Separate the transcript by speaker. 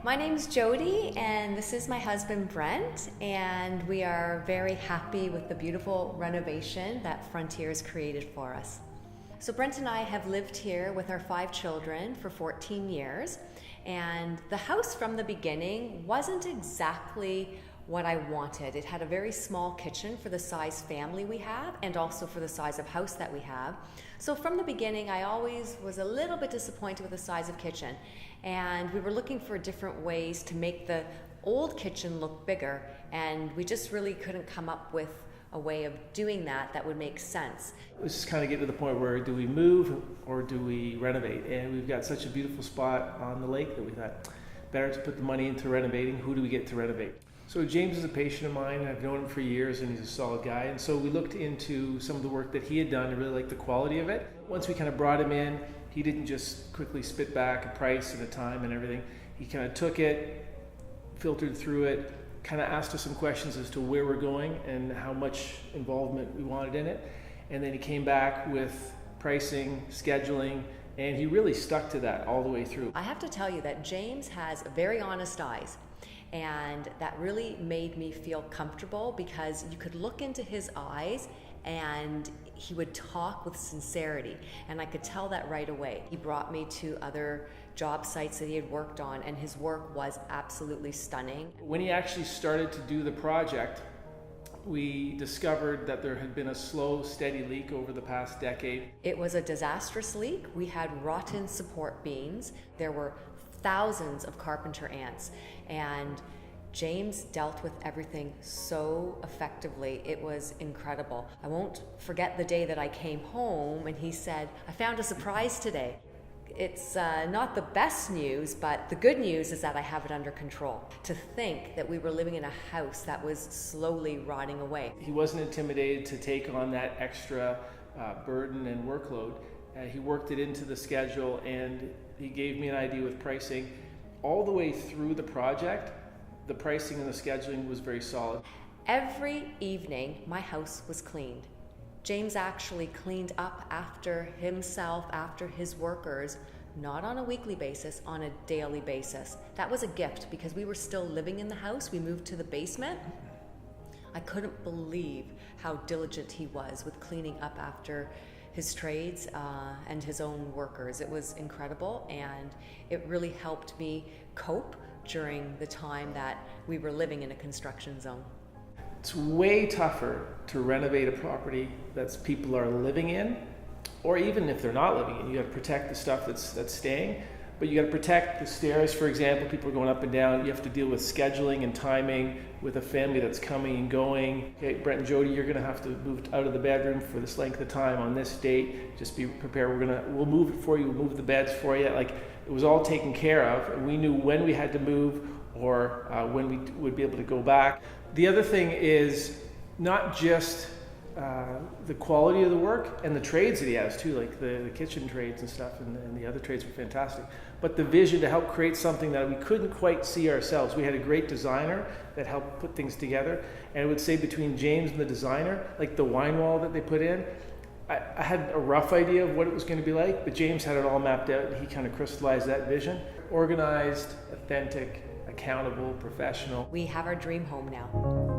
Speaker 1: My name's Jody, and this is my husband Brent, and we are very happy with the beautiful renovation that Frontier's created for us. So Brent and I have lived here with our 5 children for 14 years, and the house from the beginning wasn't exactly what I wanted. It had a very small kitchen for the size family we have and also for the size of house that we have. So from the beginning, I always was a little bit disappointed with the size of kitchen, and we were looking for different ways to make the old kitchen look bigger, and we just really couldn't come up with a way of doing that would make sense.
Speaker 2: Let's just kind of get to the point where do we move or do we renovate? And we've got such a beautiful spot on the lake that we thought better to put the money into renovating. Who do we get to renovate? So James is a patient of mine, and I've known him for years, and he's a solid guy. And so we looked into some of the work that he had done and really liked the quality of it. Once we kind of brought him in, he didn't just quickly spit back a price and a time and everything. He kind of took it, filtered through it, kind of asked us some questions as to where we're going and how much involvement we wanted in it. And then he came back with pricing, scheduling, and he really stuck to that all the way through.
Speaker 1: I have to tell you that James has very honest eyes. And that really made me feel comfortable because you could look into his eyes and he would talk with sincerity, and I could tell that right away. He brought me to other job sites that he had worked on, and his work was absolutely stunning.
Speaker 2: When he actually started to do the project, we discovered that there had been a slow, steady leak over the past decade.
Speaker 1: It was a disastrous leak. We had rotten support beams. There were thousands of carpenter ants, and James dealt with everything so effectively. It was incredible. I won't forget the day that I came home and he said, "I found a surprise today." It's not the best news, but the good news is that I have it under control. To think that we were living in a house that was slowly rotting away.
Speaker 2: He wasn't intimidated to take on that extra burden and workload. He worked it into the schedule, and he gave me an idea with pricing. All the way through the project, the pricing and the scheduling was very solid.
Speaker 1: Every evening, my house was cleaned. James actually cleaned up after himself, after his workers, not on a weekly basis, on a daily basis. That was a gift because we were still living in the house. We moved to the basement. I couldn't believe how diligent he was with cleaning up after his trades and his own workers. It was incredible, and it really helped me cope during the time that we were living in a construction zone.
Speaker 2: It's way tougher to renovate a property that people are living in, or even if they're not living in. You got to protect the stuff that's staying, but you got to protect the stairs, for example. People are going up and down. You have to deal with scheduling and timing with a family that's coming and going. Okay, Brent and Jody, you're going to have to move out of the bedroom for this length of time on this date. Just be prepared. We'll move it for you. We'll move the beds for you. Like, it was all taken care of, and we knew when we had to move or when we would be able to go back. The other thing is not just the quality of the work and the trades that he has too, like the kitchen trades and stuff, and the other trades were fantastic, but the vision to help create something that we couldn't quite see ourselves. We had a great designer that helped put things together, and I would say between James and the designer, like the wine wall that they put in, I had a rough idea of what it was going to be like, but James had it all mapped out, and he kind of crystallized that vision. Organized, authentic, accountable, professional.
Speaker 1: We have our dream home now.